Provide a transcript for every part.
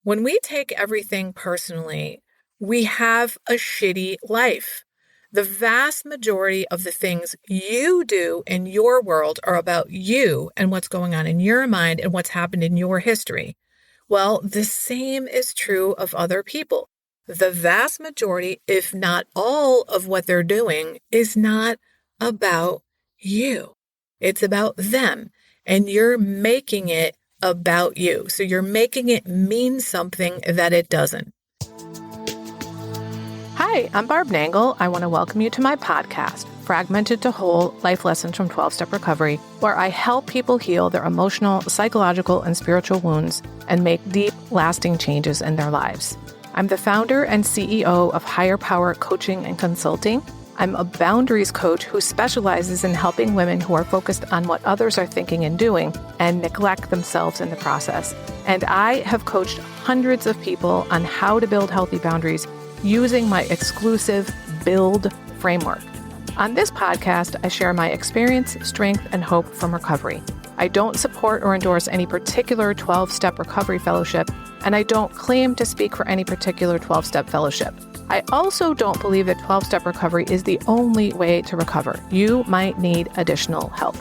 When we take everything personally, we have a shitty life. The vast majority of the things you do in your world are about you and what's going on in your mind and what's happened in your history. Well, the same is true of other people. The vast majority, if not all of what they're doing, is not about you. It's about them. And you're making it about you. So you're making it mean something that it doesn't. Hi, I'm Barb Nangle. I want to welcome you to my podcast, Fragmented to Whole, Life Lessons from 12-Step Recovery, where I help people heal their emotional, psychological, and spiritual wounds and make deep, lasting changes in their lives. I'm the founder and CEO of Higher Power Coaching and Consulting. I'm a boundaries coach who specializes in helping women who are focused on what others are thinking and doing and neglect themselves in the process. And I have coached hundreds of people on how to build healthy boundaries using my exclusive Build framework. On this podcast, I share my experience, strength, and hope from recovery. I don't support or endorse any particular 12-step recovery fellowship, and I don't claim to speak for any particular 12-step fellowship. I also don't believe that 12-step recovery is the only way to recover. You might need additional help.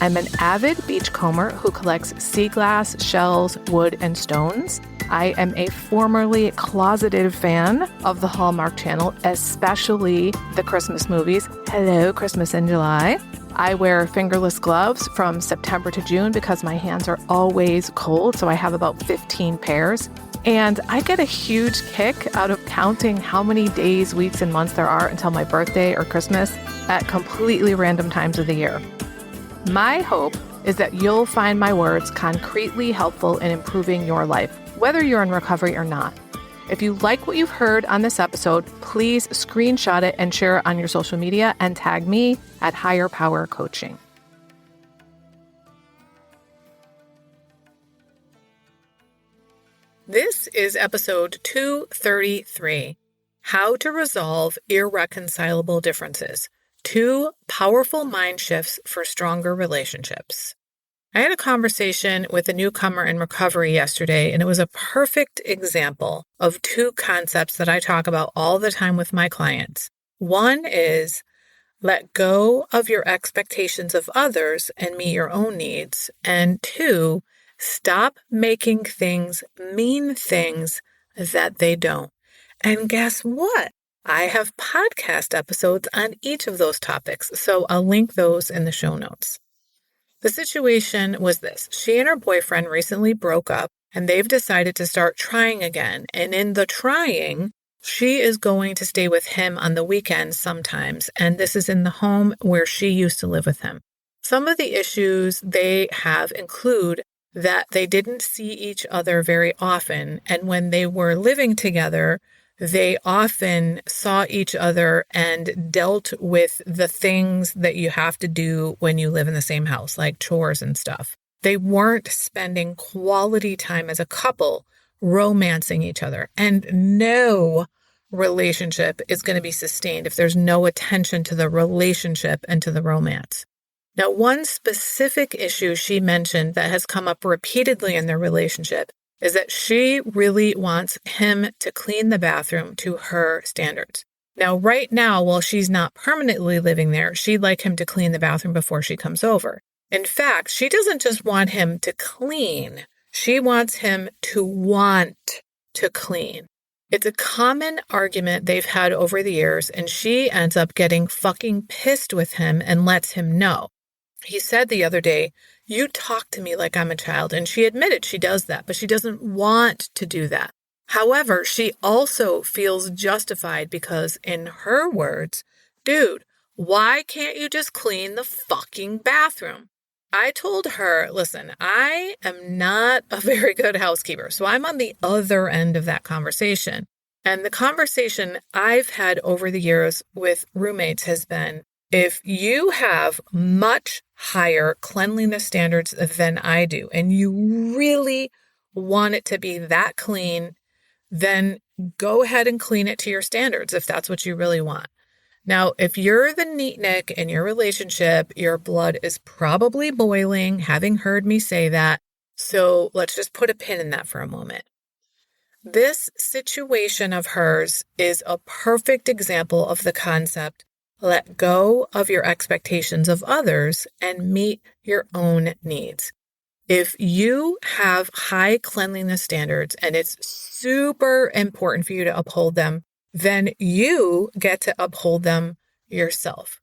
I'm an avid beachcomber who collects sea glass, shells, wood, and stones. I am a formerly closeted fan of the Hallmark Channel, especially the Christmas movies. Hello, Christmas in July. I wear fingerless gloves from September to June because my hands are always cold, so I have about 15 pairs. And I get a huge kick out of counting how many days, weeks, and months there are until my birthday or Christmas at completely random times of the year. My hope is that you'll find my words concretely helpful in improving your life, whether you're in recovery or not. If you like what you've heard on this episode, please screenshot it and share it on your social media and tag me at Higher Power Coaching. This is episode 233, How to Resolve Irreconcilable Differences, 2 Powerful Mind Shifts for Stronger Relationships. I had a conversation with a newcomer in recovery yesterday, and it was a perfect example of 2 concepts that I talk about all the time with my clients. One is let go of your expectations of others and meet your own needs. And 2, stop making things mean things that they don't. And guess what? I have podcast episodes on each of those topics, so I'll link those in the show notes. The situation was this. She and her boyfriend recently broke up, and they've decided to start trying again. And in the trying, she is going to stay with him on the weekends sometimes, and this is in the home where she used to live with him. Some of the issues they have include that they didn't see each other very often, and when they were living together, they often saw each other and dealt with the things that you have to do when you live in the same house, like chores and stuff. They weren't spending quality time as a couple romancing each other. And no relationship is going to be sustained if there's no attention to the relationship and to the romance. Now, one specific issue she mentioned that has come up repeatedly in their relationship is that she really wants him to clean the bathroom to her standards. Now, right now, while she's not permanently living there, she'd like him to clean the bathroom before she comes over. In fact, she doesn't just want him to clean. She wants him to want to clean. It's a common argument they've had over the years, and she ends up getting fucking pissed with him and lets him know. He said the other day, "You talk to me like I'm a child," and she admitted she does that, but she doesn't want to do that. However, she also feels justified because, in her words, dude, why can't you just clean the fucking bathroom? I told her, listen, I am not a very good housekeeper, so I'm on the other end of that conversation. And the conversation I've had over the years with roommates has been, if you have much higher cleanliness standards than I do, and you really want it to be that clean, then go ahead and clean it to your standards if that's what you really want. Now, if you're the neatnik in your relationship, your blood is probably boiling, having heard me say that. So let's just put a pin in that for a moment. This situation of hers is a perfect example of the concept, let go of your expectations of others and meet your own needs. If you have high cleanliness standards and it's super important for you to uphold them, then you get to uphold them yourself.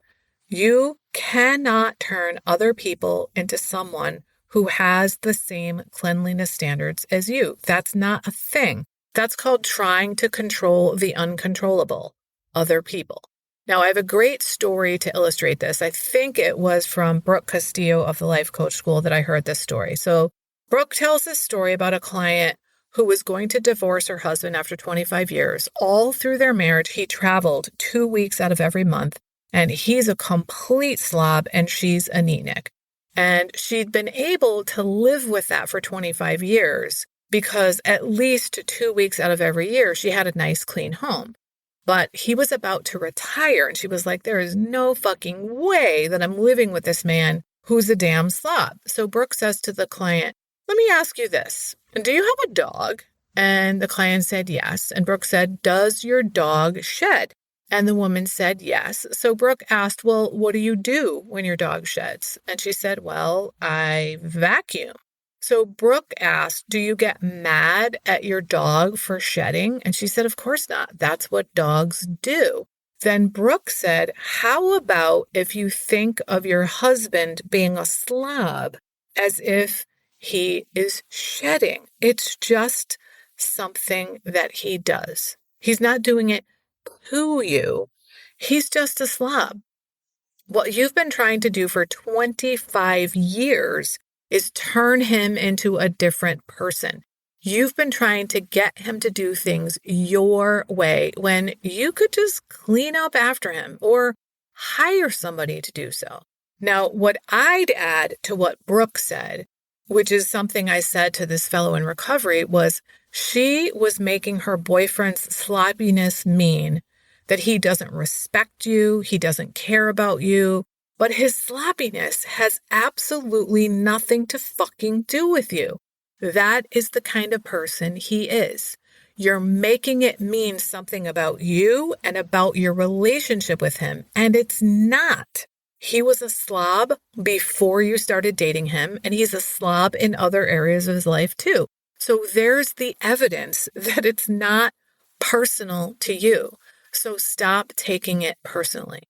You cannot turn other people into someone who has the same cleanliness standards as you. That's not a thing. That's called trying to control the uncontrollable, other people. Now, I have a great story to illustrate this. I think it was from Brooke Castillo of the Life Coach School that I heard this story. So Brooke tells this story about a client who was going to divorce her husband after 25 years. All through their marriage, he traveled 2 weeks out of every month, and he's a complete slob and she's a neatnik. And she'd been able to live with that for 25 years because at least 2 weeks out of every year, she had a nice, clean home. But he was about to retire, and she was like, there is no fucking way that I'm living with this man who's a damn slob. So Brooke says to the client, let me ask you this. Do you have a dog? And the client said yes. And Brooke said, does your dog shed? And the woman said yes. So Brooke asked, well, what do you do when your dog sheds? And she said, well, I vacuum. So Brooke asked, do you get mad at your dog for shedding? And she said, of course not. That's what dogs do. Then Brooke said, how about if you think of your husband being a slob as if he is shedding? It's just something that he does. He's not doing it to you. He's just a slob. What you've been trying to do for 25 years is turn him into a different person. You've been trying to get him to do things your way when you could just clean up after him or hire somebody to do so. Now, what I'd add to what Brooke said, which is something I said to this fellow in recovery, was she was making her boyfriend's sloppiness mean that he doesn't respect you, he doesn't care about you, but his sloppiness has absolutely nothing to fucking do with you. That is the kind of person he is. You're making it mean something about you and about your relationship with him, and it's not. He was a slob before you started dating him, and he's a slob in other areas of his life too. So there's the evidence that it's not personal to you. So stop taking it personally.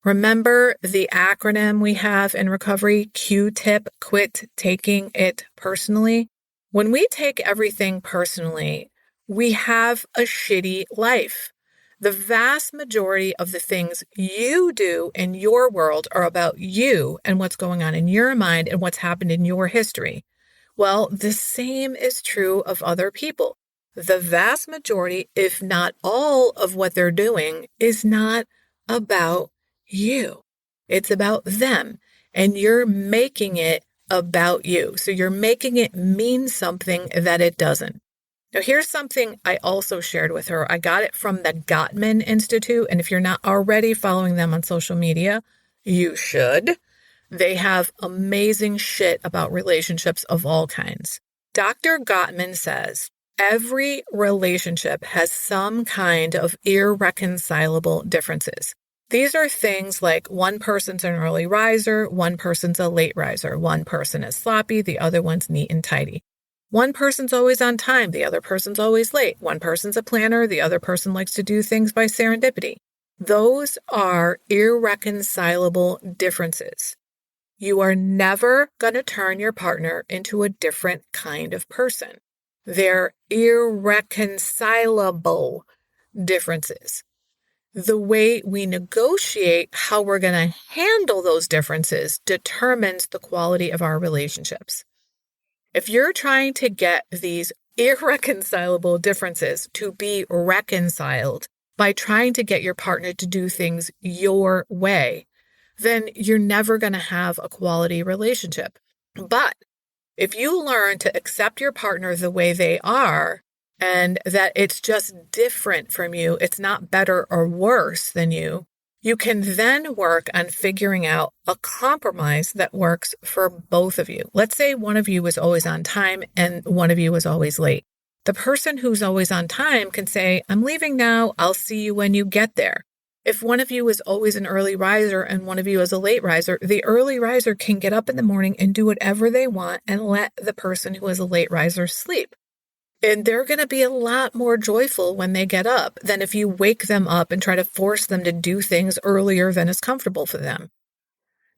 Remember the acronym we have in recovery, Q-tip, quit taking it personally? When we take everything personally, we have a shitty life. The vast majority of the things you do in your world are about you and what's going on in your mind and what's happened in your history. Well, the same is true of other people. The vast majority, if not all of what they're doing, is not about you. It's about them. And you're making it about you. So you're making it mean something that it doesn't. Now, here's something I also shared with her. I got it from the Gottman Institute. And if you're not already following them on social media, you should. They have amazing shit about relationships of all kinds. Dr. Gottman says, every relationship has some kind of irreconcilable differences. These are things like one person's an early riser, one person's a late riser, one person is sloppy, the other one's neat and tidy. One person's always on time, the other person's always late. One person's a planner, the other person likes to do things by serendipity. Those are irreconcilable differences. You are never going to turn your partner into a different kind of person. They're irreconcilable differences. The way we negotiate how we're going to handle those differences determines the quality of our relationships. If you're trying to get these irreconcilable differences to be reconciled by trying to get your partner to do things your way, then you're never going to have a quality relationship. But if you learn to accept your partner the way they are, and that it's just different from you, it's not better or worse than you can then work on figuring out a compromise that works for both of you. Let's say one of you is always on time and one of you is always late. The person who's always on time can say, I'm leaving now. I'll see you when you get there. If one of you is always an early riser and one of you is a late riser, the early riser can get up in the morning and do whatever they want and let the person who is a late riser sleep. And they're going to be a lot more joyful when they get up than if you wake them up and try to force them to do things earlier than is comfortable for them.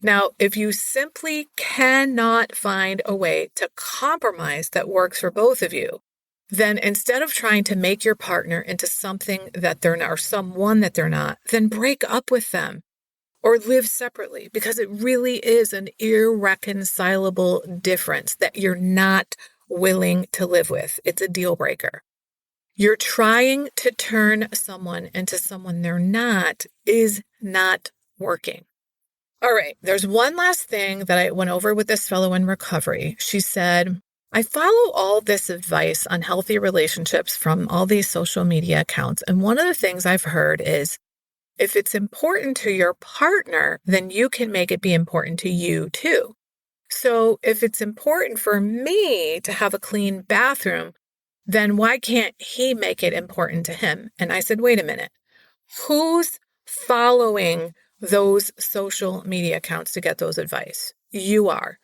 Now, if you simply cannot find a way to compromise that works for both of you, then instead of trying to make your partner into something that they're not or someone that they're not, then break up with them or live separately, because it really is an irreconcilable difference that you're not willing to live with. It's a deal breaker. You're trying to turn someone into someone they're not is not working. All right, there's one last thing that I went over with this fellow in recovery. She said, I follow all this advice on healthy relationships from all these social media accounts. And one of the things I've heard is if it's important to your partner, then you can make it be important to you too. So if it's important for me to have a clean bathroom, then why can't he make it important to him? And I said, wait a minute, who's following those social media accounts to get those advice? You are.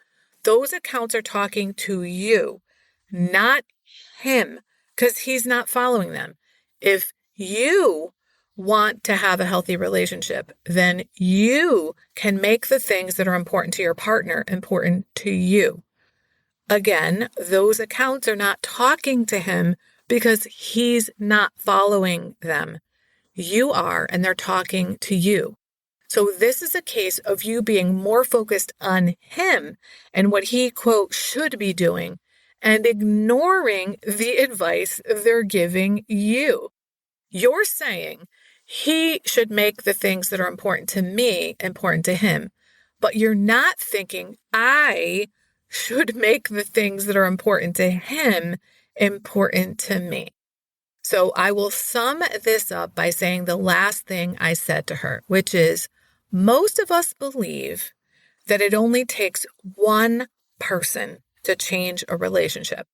Those accounts are talking to you, not him, because he's not following them. If you want to have a healthy relationship, then you can make the things that are important to your partner important to you. Again, those accounts are not talking to him because he's not following them. You are, and they're talking to you. So this is a case of you being more focused on him and what he, quote, should be doing and ignoring the advice they're giving you. You're saying he should make the things that are important to me important to him, but you're not thinking I should make the things that are important to him important to me. So I will sum this up by saying the last thing I said to her, which is, most of us believe that it only takes one person to change a relationship.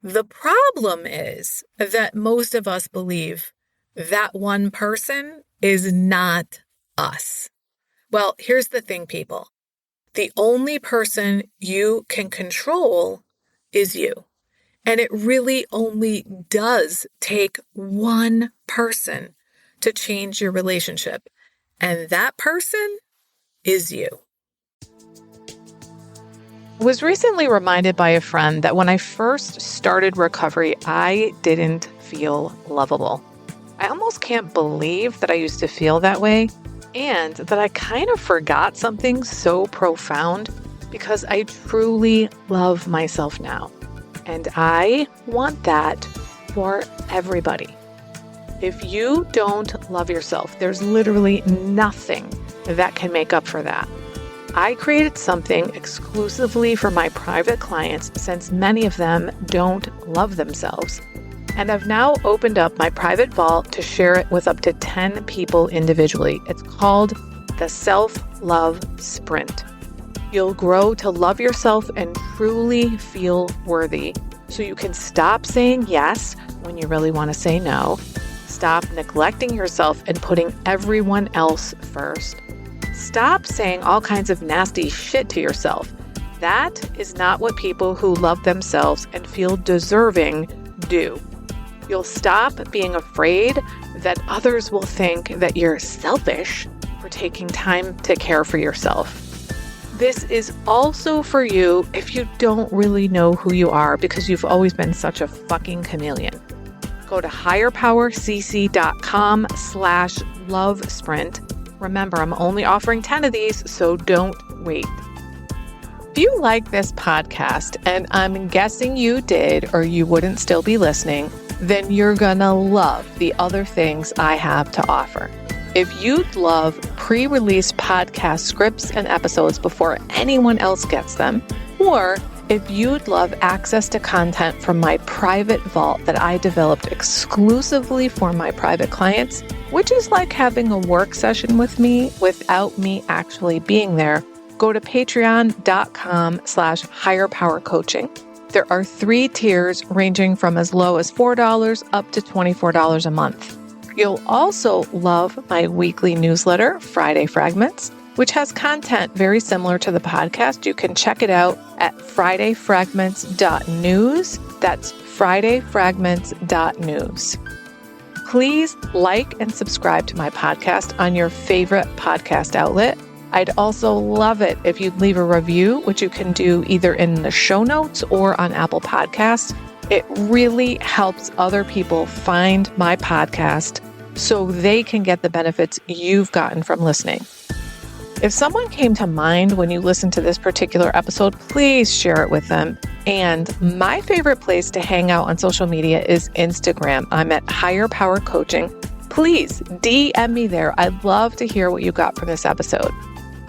The problem is that most of us believe that one person is not us. Well, here's the thing, people. The only person you can control is you. And it really only does take one person to change your relationship. And that person is you. I was recently reminded by a friend that when I first started recovery, I didn't feel lovable. I almost can't believe that I used to feel that way and that I kind of forgot something so profound because I truly love myself now. And I want that for everybody. If you don't love yourself, there's literally nothing that can make up for that. I created something exclusively for my private clients since many of them don't love themselves. And I've now opened up my private vault to share it with up to 10 people individually. It's called the Self-Love Sprint. You'll grow to love yourself and truly feel worthy so you can stop saying yes when you really want to say no. Stop neglecting yourself and putting everyone else first. Stop saying all kinds of nasty shit to yourself. That is not what people who love themselves and feel deserving do. You'll stop being afraid that others will think that you're selfish for taking time to care for yourself. This is also for you if you don't really know who you are because you've always been such a fucking chameleon. Go to higherpowercc.com/love sprint. Remember, I'm only offering 10 of these, so don't wait. If you like this podcast, and I'm guessing you did or you wouldn't still be listening, then you're gonna love the other things I have to offer. If you'd love pre-release podcast scripts and episodes before anyone else gets them, or if you'd love access to content from my private vault that I developed exclusively for my private clients, which is like having a work session with me without me actually being there, go to patreon.com/higherpowercoaching. There are 3 tiers ranging from as low as $4 up to $24 a month. You'll also love my weekly newsletter, Friday Fragments, which has content very similar to the podcast. You can check it out at fridayfragments.news. That's fridayfragments.news. Please like and subscribe to my podcast on your favorite podcast outlet. I'd also love it if you'd leave a review, which you can do either in the show notes or on Apple Podcasts. It really helps other people find my podcast so they can get the benefits you've gotten from listening. If someone came to mind when you listened to this particular episode, please share it with them. And my favorite place to hang out on social media is Instagram. I'm at Higher Power Coaching. Please DM me there. I'd love to hear what you got from this episode.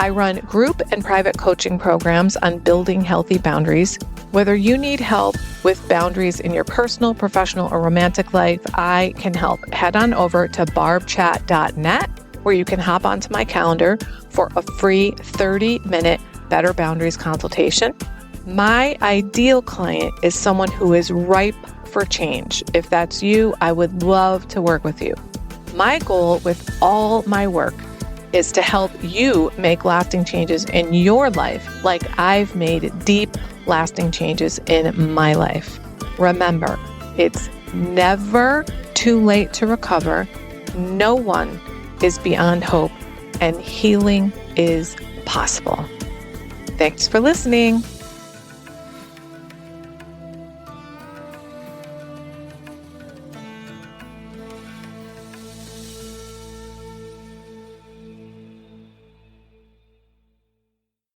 I run group and private coaching programs on building healthy boundaries. Whether you need help with boundaries in your personal, professional, or romantic life, I can help. Head on over to barbchat.net, where you can hop onto my calendar for a free 30-minute Better Boundaries consultation. My ideal client is someone who is ripe for change. If that's you, I would love to work with you. My goal with all my work is to help you make lasting changes in your life, like I've made deep, lasting changes in my life. Remember, it's never too late to recover. No one is beyond hope, and healing is possible. Thanks for listening.